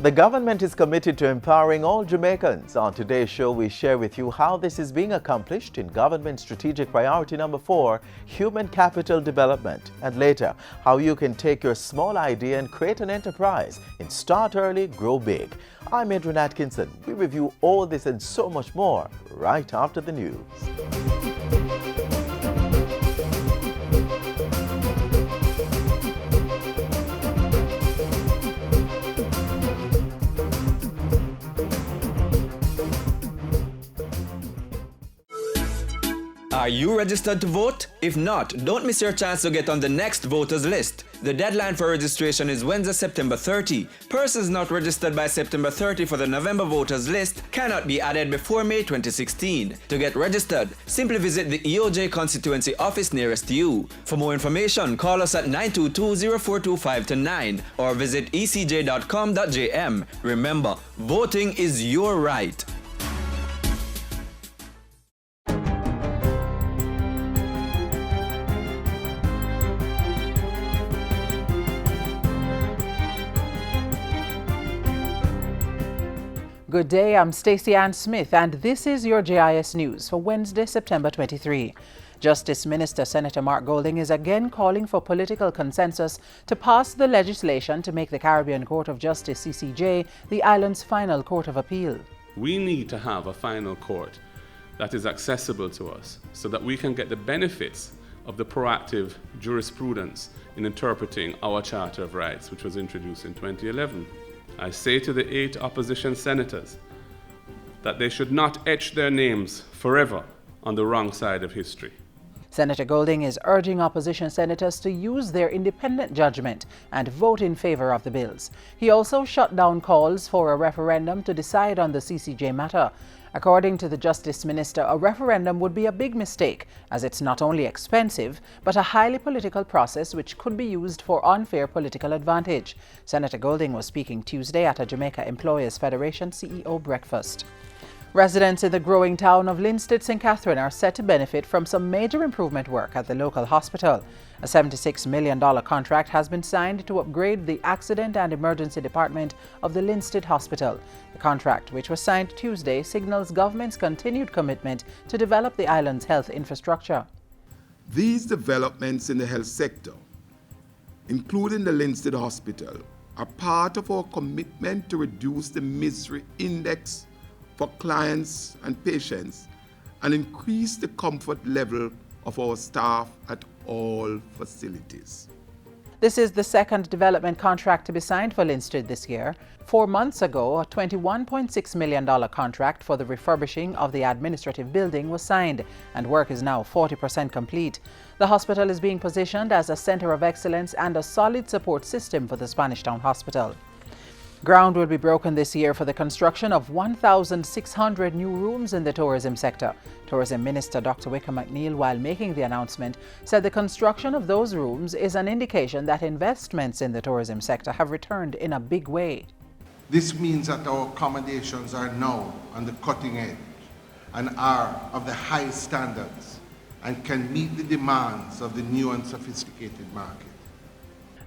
The government is committed to empowering all Jamaicans. On today's show, we share with you how this is being accomplished in government strategic priority number 4, human capital development. And later, how you can take your small idea and create an enterprise in Start Early, Grow Big. I'm Adrian Atkinson. We review all this and so much more right after the news. Are you registered to vote? If not, don't miss your chance to get on the next voters list. The deadline for registration is Wednesday, September 30. Persons not registered by September 30 for the November voters list cannot be added before May 2016. To get registered, simply visit the EOJ constituency office nearest to you. For more information, call us at 922-0425-9 or visit ecj.com.jm. Remember, voting is your right. Good day, I'm Stacey Ann Smith, and this is your JIS News for Wednesday, September 23. Justice Minister Senator Mark Golding is again calling for political consensus to pass the legislation to make the Caribbean Court of Justice, CCJ, the island's final court of appeal. We need to have a final court that is accessible to us so that we can get the benefits of the proactive jurisprudence in interpreting our Charter of Rights, which was introduced in 2011. I say to the 8 opposition senators that they should not etch their names forever on the wrong side of history. Senator Golding is urging opposition senators to use their independent judgment and vote in favor of the bills. He also shut down calls for a referendum to decide on the CCJ matter. According to the Justice Minister, a referendum would be a big mistake, as it's not only expensive, but a highly political process which could be used for unfair political advantage. Senator Golding was speaking Tuesday at a Jamaica Employers Federation CEO breakfast. Residents in the growing town of Linstead St. Catherine are set to benefit from some major improvement work at the local hospital. A $76 million contract has been signed to upgrade the Accident and Emergency Department of the Linstead Hospital. The contract, which was signed Tuesday, signals government's continued commitment to develop the island's health infrastructure. These developments in the health sector, including the Linstead Hospital, are part of our commitment to reduce the misery index for clients and patients and increase the comfort level of our staff at all facilities. This is the second development contract to be signed for Linstead this year. 4 months ago, a $21.6 million contract for the refurbishing of the administrative building was signed, and work is now 40% complete. The hospital is being positioned as a center of excellence and a solid support system for the Spanish Town Hospital. Ground will be broken this year for the construction of 1,600 new rooms in the tourism sector. Tourism Minister Dr. Wickham McNeil, while making the announcement, said the construction of those rooms is an indication that investments in the tourism sector have returned in a big way. This means that our accommodations are now on the cutting edge and are of the highest standards and can meet the demands of the new and sophisticated market.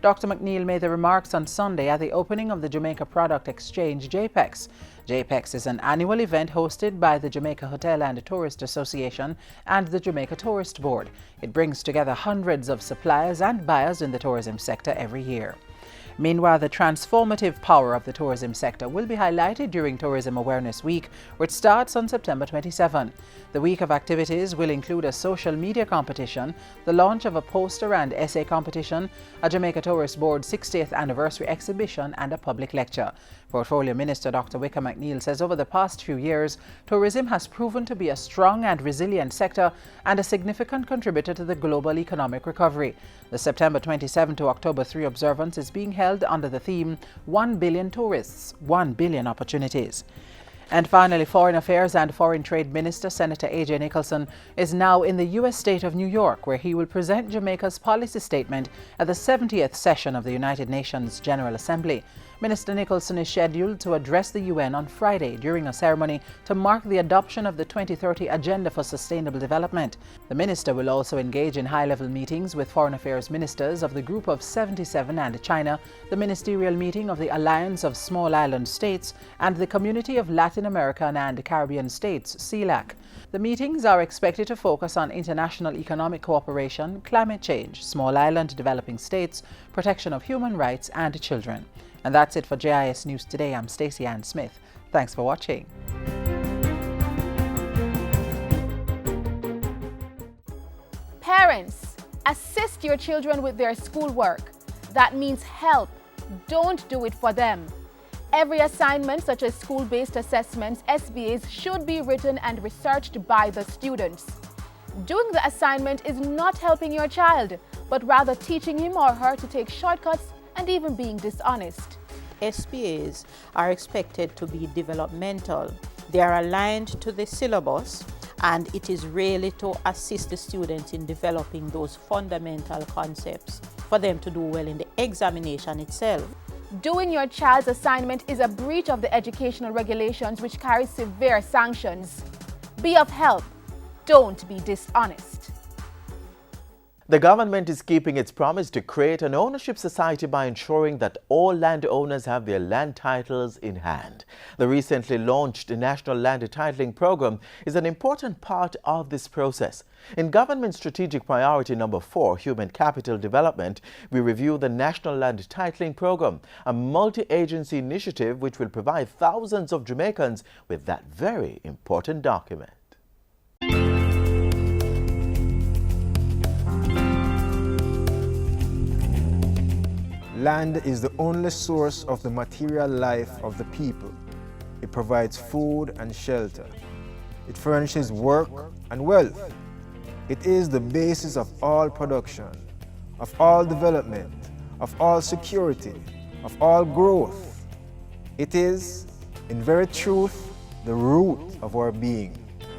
Dr. McNeil made the remarks on Sunday at the opening of the Jamaica Product Exchange, JPEX. JPEX is an annual event hosted by the Jamaica Hotel and Tourist Association and the Jamaica Tourist Board. It brings together hundreds of suppliers and buyers in the tourism sector every year. Meanwhile, the transformative power of the tourism sector will be highlighted during Tourism Awareness Week, which starts on September 27. The week of activities will include a social media competition, the launch of a poster and essay competition, a Jamaica Tourist Board 60th anniversary exhibition, and a public lecture. Portfolio Minister Dr. Wickham McNeil says over the past few years, tourism has proven to be a strong and resilient sector and a significant contributor to the global economic recovery. The September 27 to October 3 observance is being held under the theme 1 billion tourists, 1 billion opportunities. And finally, Foreign Affairs and Foreign Trade Minister Senator A.J. Nicholson is now in the U.S. state of New York, where he will present Jamaica's policy statement at the 70th session of the United Nations General Assembly. Minister Nicholson is scheduled to address the UN on Friday during a ceremony to mark the adoption of the 2030 Agenda for Sustainable Development. The minister will also engage in high-level meetings with foreign affairs ministers of the Group of 77 and China, the ministerial meeting of the Alliance of Small Island States, and the Community of Latin American and Caribbean States, CELAC. The meetings are expected to focus on international economic cooperation, climate change, small island developing states, protection of human rights, and children. And that's it for JIS News Today. I'm Stacey Ann Smith. Thanks for watching. Parents, assist your children with their schoolwork. That means help. Don't do it for them. Every assignment, such as school-based assessments, SBAs, should be written and researched by the students. Doing the assignment is not helping your child, but rather teaching him or her to take shortcuts and even being dishonest. SBAs are expected to be developmental. They are aligned to the syllabus, and it is really to assist the students in developing those fundamental concepts for them to do well in the examination itself. Doing your child's assignment is a breach of the educational regulations, which carry severe sanctions. Be of help. Don't be dishonest. The government is keeping its promise to create an ownership society by ensuring that all landowners have their land titles in hand. The recently launched National Land Titling Program is an important part of this process. In Government Strategic Priority Number 4, Human Capital Development, we review the National Land Titling Program, a multi-agency initiative which will provide thousands of Jamaicans with that very important document. Land is the only source of the material life of the people. It provides food and shelter. It furnishes work and wealth. It is the basis of all production, of all development, of all security, of all growth. It is, in very truth, the root of our being.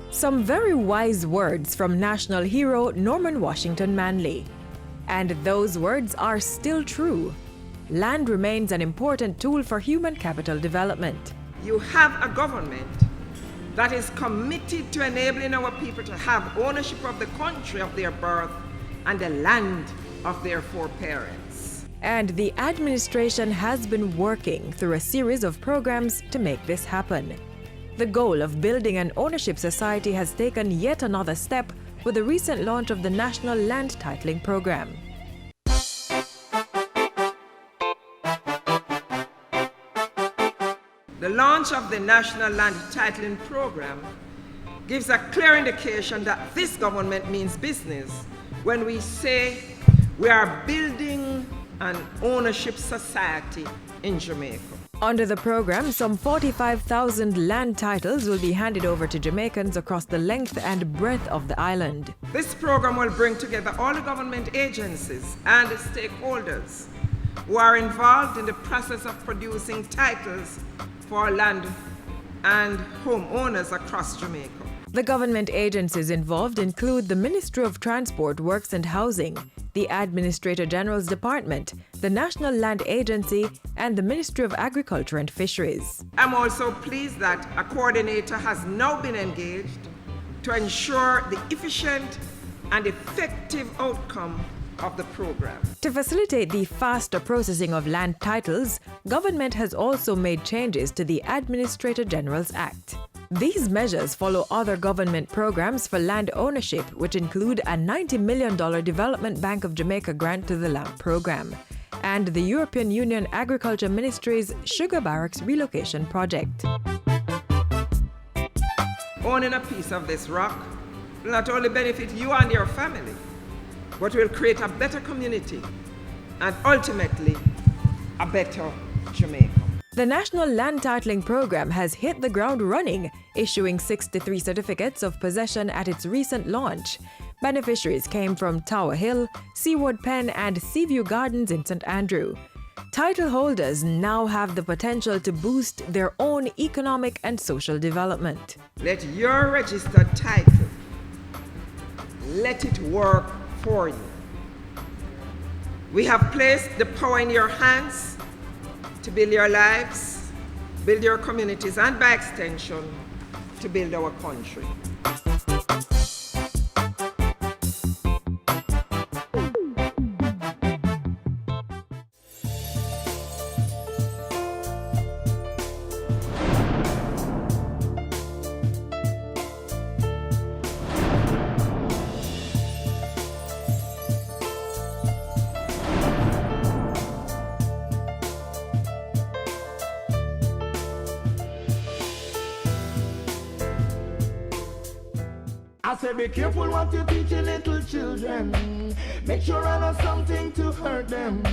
Some very wise words from national hero Norman Washington Manley. And those words are still true. Land remains an important tool for human capital development. You have a government that is committed to enabling our people to have ownership of the country of their birth and the land of their foreparents. And the administration has been working through a series of programs to make this happen. The goal of building an ownership society has taken yet another step with the recent launch of the National Land Titling Program. The launch of the National Land Titling Program gives a clear indication that this government means business when we say we are building an ownership society in Jamaica. Under the program, some 45,000 land titles will be handed over to Jamaicans across the length and breadth of the island. This program will bring together all the government agencies and stakeholders who are involved in the process of producing titles for land and homeowners across Jamaica. The government agencies involved include the Ministry of Transport, Works and Housing, the Administrator General's Department, the National Land Agency, and the Ministry of Agriculture and Fisheries. I'm also pleased that a coordinator has now been engaged to ensure the efficient and effective outcome of the program. To facilitate the faster processing of land titles, government has also made changes to the Administrator General's Act. These measures follow other government programs for land ownership, which include a $90 million Development Bank of Jamaica grant to the LAMP program and the European Union Agriculture Ministry's Sugar Barracks relocation project. Owning a piece of this rock will not only benefit you and your family, but will create a better community and ultimately a better Jamaica. The National Land Titling Program has hit the ground running, issuing 63 certificates of possession at its recent launch. Beneficiaries came from Tower Hill, Seaward Pen, and Seaview Gardens in St. Andrew. Title holders now have the potential to boost their own economic and social development. Let your registered title, let it work for you. We have placed the power in your hands to build your lives, build your communities, and by extension, to build our country. I say be careful what you teach your little children. Make sure I know something to hurt them.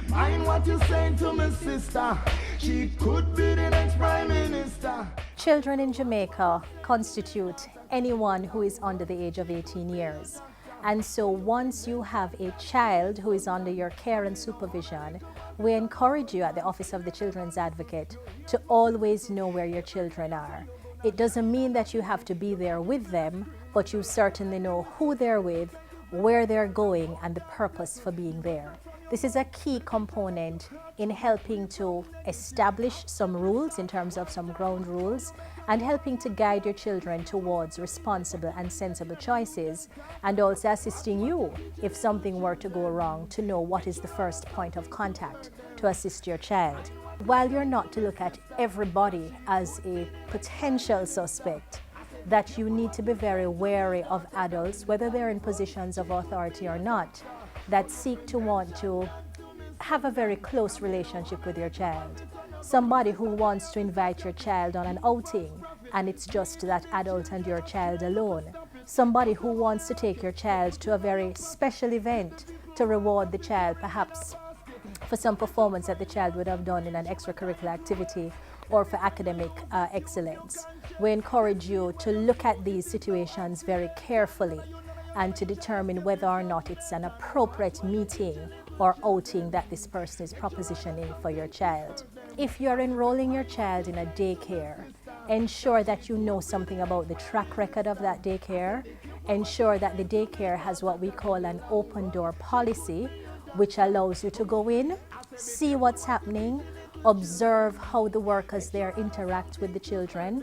Mind what you saying to my sister. She could be the next Prime Minister. Children in Jamaica constitute anyone who is under the age of 18 years. And so once you have a child who is under your care and supervision, we encourage you at the Office of the Children's Advocate to always know where your children are. It doesn't mean that you have to be there with them, but you certainly know who they're with, where they're going, and the purpose for being there. This is a key component in helping to establish some rules in terms of some ground rules and helping to guide your children towards responsible and sensible choices, and also assisting you if something were to go wrong to know what is the first point of contact to assist your child. While you're not to look at everybody as a potential suspect, that you need to be very wary of adults, whether they're in positions of authority or not, that seek to want to have a very close relationship with your child. Somebody who wants to invite your child on an outing and it's just that adult and your child alone. Somebody who wants to take your child to a very special event to reward the child, perhaps for some performance that the child would have done in an extracurricular activity or for academic excellence. We encourage you to look at these situations very carefully and to determine whether or not it's an appropriate meeting or outing that this person is propositioning for your child. If you're enrolling your child in a daycare, ensure that you know something about the track record of that daycare. Ensure that the daycare has what we call an open door policy, which allows you to go in, see what's happening, observe how the workers there interact with the children,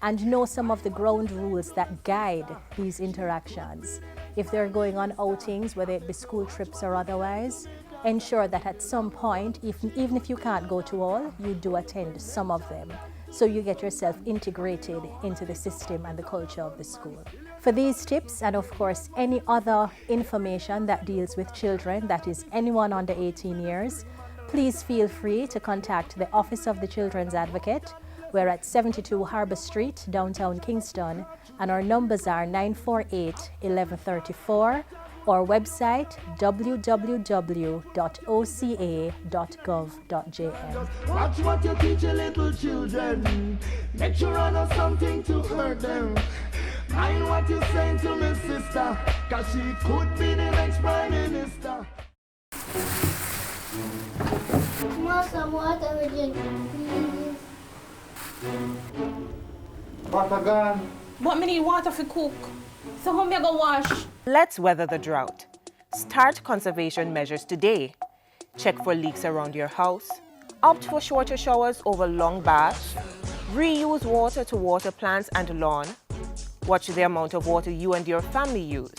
and know some of the ground rules that guide these interactions. If they're going on outings, whether it be school trips or otherwise, ensure that at some point, even if you can't go to all, you do attend some of them, so you get yourself integrated into the system and the culture of the school. For these tips, and of course any other information that deals with children, that is anyone under 18 years, please feel free to contact the Office of the Children's Advocate. We're at 72 Harbour Street, downtown Kingston, and our numbers are 948-1134, or website www.oca.gov.jm. Watch what you teach your little children. Make sure I know something to hurt them. Mind what you saying to my sister, cause she could be the next Prime Minister. Want some water with you, please? Water gone. But me need water for cook. So how me go wash? Let's weather the drought. Start conservation measures today. Check for leaks around your house. Opt for shorter showers over long baths. Reuse water to water plants and lawn. Watch the amount of water you and your family use.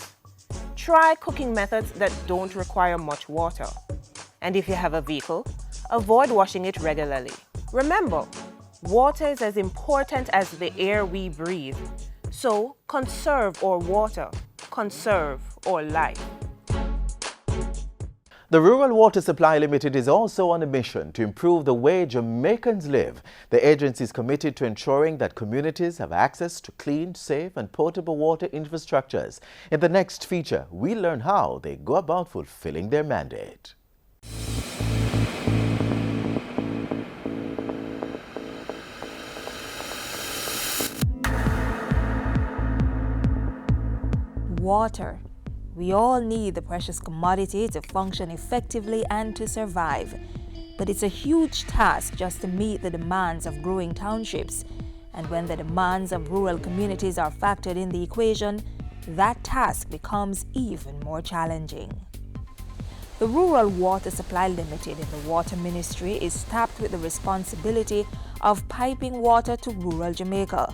Try cooking methods that don't require much water. And if you have a vehicle, avoid washing it regularly. Remember, water is as important as the air we breathe. So conserve our water, conserve our life. The Rural Water Supply Limited is also on a mission to improve the way Jamaicans live. The agency is committed to ensuring that communities have access to clean, safe and potable water infrastructures. In the next feature, we learn how they go about fulfilling their mandate. Water. We all need the precious commodity to function effectively and to survive. But it's a huge task just to meet the demands of growing townships. And when the demands of rural communities are factored in the equation, that task becomes even more challenging. the Rural Water Supply Limited in the Water Ministry is tasked with the responsibility of piping water to rural Jamaica.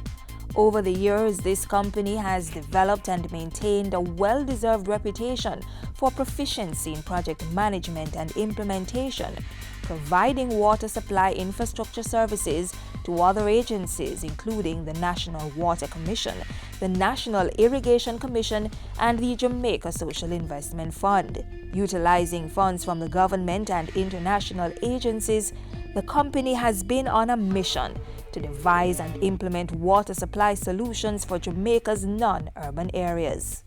Over the years, this company has developed and maintained a well-deserved reputation for proficiency in project management and implementation, providing water supply infrastructure services to other agencies including the National Water Commission, the National Irrigation Commission, and the Jamaica Social Investment Fund. Utilizing funds from the government and international agencies, the company has been on a mission to devise and implement water supply solutions for Jamaica's non-urban areas.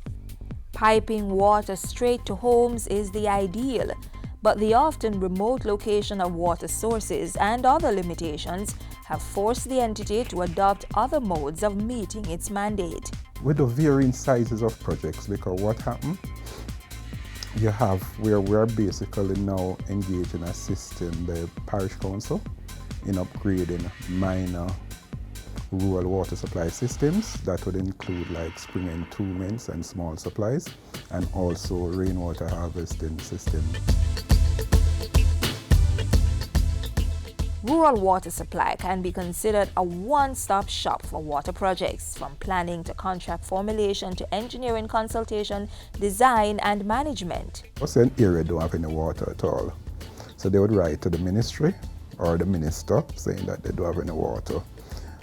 Piping water straight to homes is the ideal, but the often remote location of water sources and other limitations have forced the entity to adopt other modes of meeting its mandate. With the varying sizes of projects, because what happened, you have where we're basically now engaged in assisting the parish council in upgrading minor rural water supply systems. That would include like spring entombments and small supplies, and also rainwater harvesting systems. Rural water supply can be considered a one-stop shop for water projects, from planning to contract formulation to engineering consultation, design and management. Most an area don't have any water at all, so they would write to the ministry or the minister saying that they don't have any water,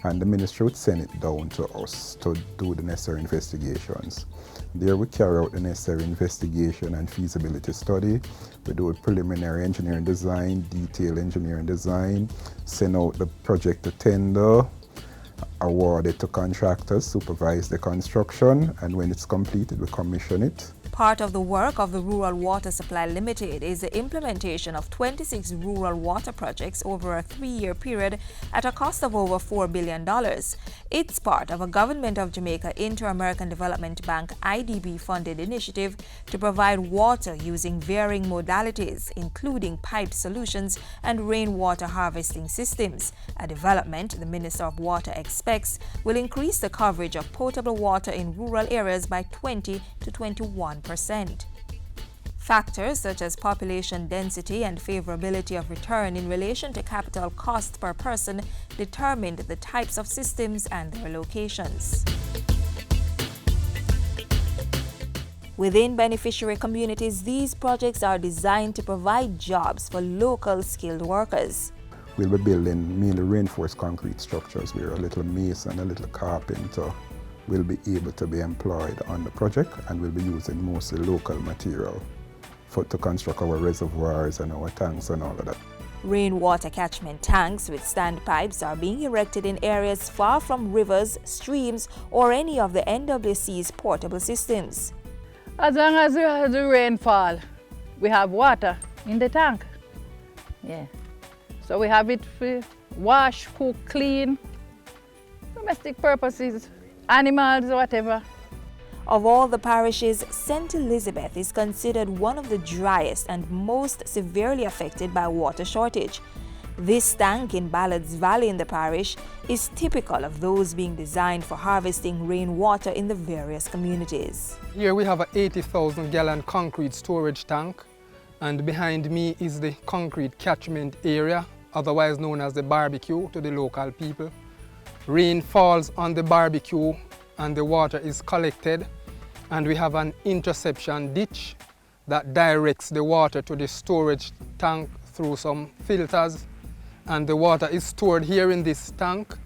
and the ministry would send it down to us to do the necessary investigations. There we carry out the necessary investigation and feasibility study. We do a preliminary engineering design, detailed engineering design, send out the project to tender, award it to contractors, supervise the construction, and when it's completed, we commission it. Part of the work of the Rural Water Supply Limited is the implementation of 26 rural water projects over a 3-year period at a cost of over $4 billion. It's part of a Government of Jamaica Inter-American Development Bank IDB funded initiative to provide water using varying modalities, including piped solutions and rainwater harvesting systems, a development the Minister of Water expects will increase the coverage of potable water in rural areas by 20 to 21%. Factors such as population density and favorability of return in relation to capital cost per person determined the types of systems and their locations. Within beneficiary communities, these projects are designed to provide jobs for local skilled workers. We'll be building mainly reinforced concrete structures where a little mason, a little carpenter will be able to be employed on the project, and we'll be using mostly local material to construct our reservoirs and our tanks and all of that. Rainwater catchment tanks with standpipes are being erected in areas far from rivers, streams, or any of the NWC's portable systems. As long as we have the rainfall, we have water in the tank. Yeah. So we have it for wash, cook, clean, domestic purposes, animals, whatever. Of all the parishes, St. Elizabeth is considered one of the driest and most severely affected by water shortage. This tank in Ballard's Valley in the parish is typical of those being designed for harvesting rainwater in the various communities. Here we have an 80,000 gallon concrete storage tank, and behind me is the concrete catchment area, otherwise known as the barbecue to the local people. Rain falls on the barbecue and the water is collected, and we have an interception ditch that directs the water to the storage tank through some filters, and the water is stored here in this tank,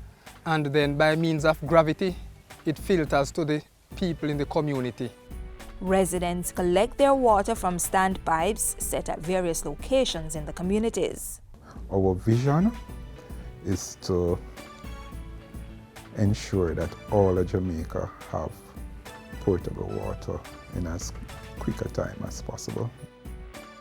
and then by means of gravity it filters to the people in the community. Residents collect their water from standpipes set at various locations in the communities. Our vision is to ensure that all of Jamaica have potable water in as quick a time as possible.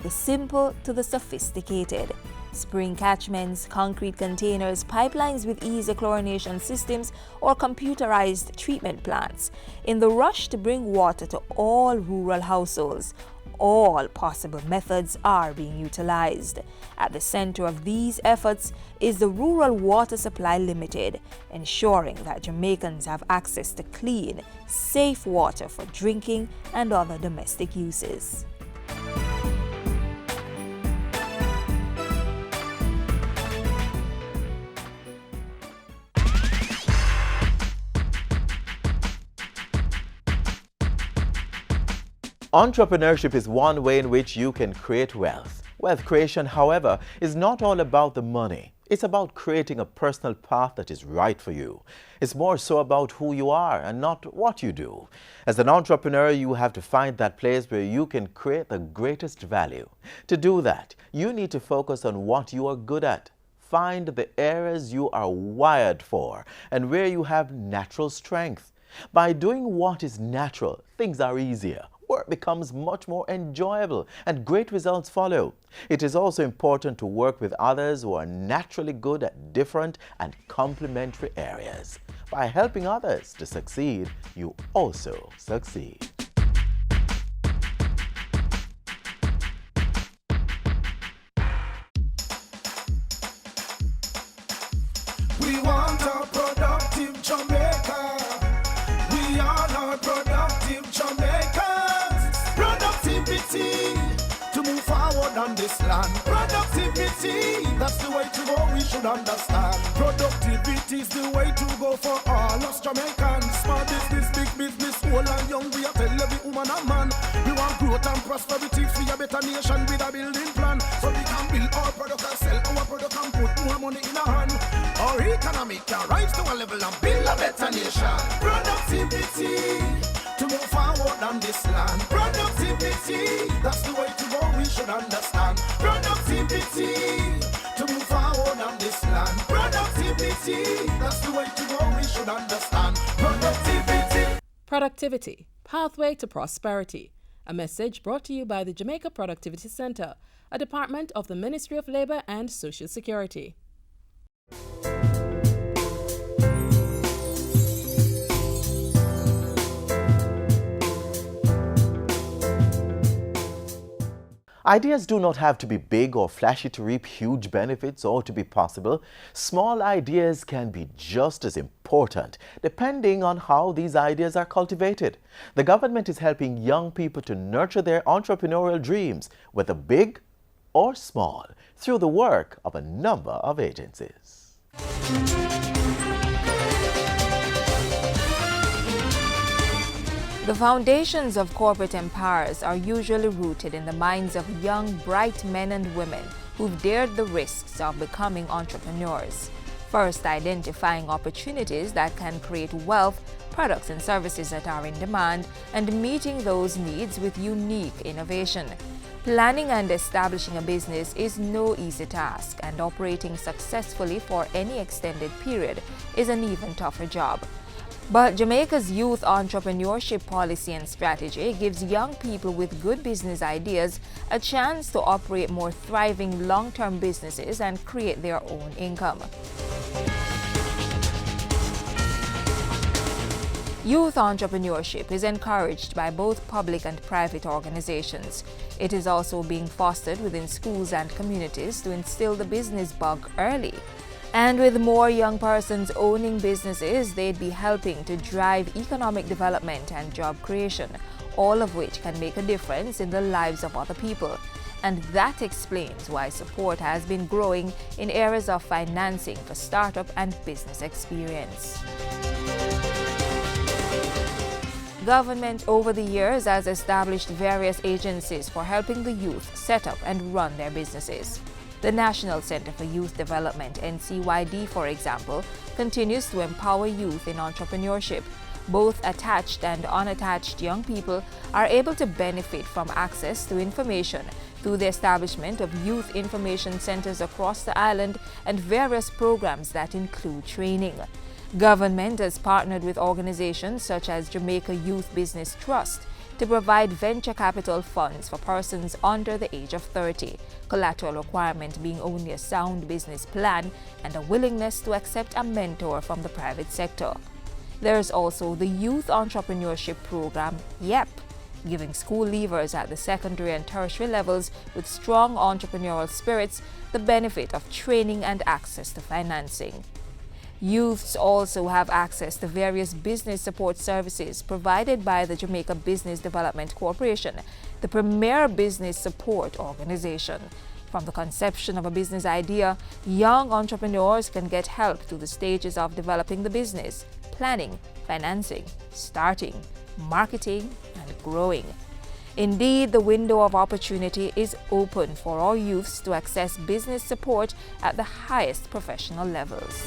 The simple to the sophisticated. Spring catchments, concrete containers, pipelines with easy chlorination systems, or computerized treatment plants. In the rush to bring water to all rural households, all possible methods are being utilized. At the center of these efforts is the Rural Water Supply Limited, ensuring that Jamaicans have access to clean, safe water for drinking and other domestic uses. Entrepreneurship is one way in which you can create wealth. Wealth creation, however, is not all about the money. It's about creating a personal path that is right for you. It's more so about who you are and not what you do. As an entrepreneur, you have to find that place where you can create the greatest value. To do that, you need to focus on what you are good at. Find the areas you are wired for and where you have natural strength. By doing what is natural, things are easier. Work becomes much more enjoyable and great results follow. It is also important to work with others who are naturally good at different and complementary areas. By helping others to succeed, you also succeed. We want a productive Jamaica. We are not productive Jamaicans. Productivity to move forward on this land. Productivity, that's the way to go, we should understand. Productivity is the way to go for all us Jamaicans. Small business, big business, old and young, we are tell every woman and man. We want growth and prosperity for a better nation with a building plan. So we can build our product and sell our product and put more money in our hand. Our economy can rise to a level and build a better nation. Productivity to move forward on this land. Productivity, that's the way to go, we should understand. Productivity to move forward on this land. Productivity, that's the way to go, we should understand. Productivity. Productivity, Pathway to Prosperity. A message brought to you by the Jamaica Productivity Center, a department of the Ministry of Labor and Social Security. Ideas do not have to be big or flashy to reap huge benefits or to be possible. Small ideas can be just as important, depending on how these ideas are cultivated. The government is helping young people to nurture their entrepreneurial dreams, whether big or small, through the work of a number of agencies. The foundations of corporate empires are usually rooted in the minds of young, bright men and women who've dared the risks of becoming entrepreneurs. First, identifying opportunities that can create wealth, products and services that are in demand, and meeting those needs with unique innovation. Planning and establishing a business is no easy task, and operating successfully for any extended period is an even tougher job. But Jamaica's youth entrepreneurship policy and strategy gives young people with good business ideas a chance to operate more thriving long-term businesses and create their own income. Youth entrepreneurship is encouraged by both public and private organizations. It is also being fostered within schools and communities to instill the business bug early. And with more young persons owning businesses, they'd be helping to drive economic development and job creation, all of which can make a difference in the lives of other people. And that explains why support has been growing in areas of financing for startup and business experience. Government over the years has established various agencies for helping the youth set up and run their businesses. The National Center for Youth Development, NCYD, for example, continues to empower youth in entrepreneurship. Both attached and unattached young people are able to benefit from access to information through the establishment of youth information centers across the island and various programs that include training. Government has partnered with organizations such as Jamaica Youth Business Trust to provide venture capital funds for persons under the age of 30, collateral requirement being only a sound business plan and a willingness to accept a mentor from the private sector. There is also the Youth Entrepreneurship Program, YEP, giving school leavers at the secondary and tertiary levels with strong entrepreneurial spirits the benefit of training and access to financing. Youths also have access to various business support services provided by the Jamaica Business Development Corporation, the premier business support organization. From the conception of a business idea, young entrepreneurs can get help through the stages of developing the business, planning, financing, starting, marketing, and growing. Indeed, the window of opportunity is open for our youths to access business support at the highest professional levels.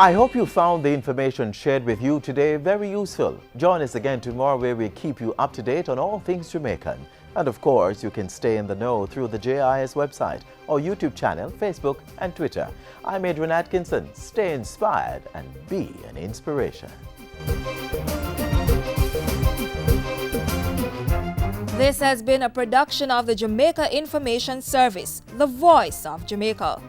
I hope you found the information shared with you today very useful. Join us again tomorrow where we keep you up to date on all things Jamaican. And of course, you can stay in the know through the JIS website or YouTube channel, Facebook and Twitter. I'm Adrian Atkinson. Stay inspired and be an inspiration. This has been a production of the Jamaica Information Service, the voice of Jamaica.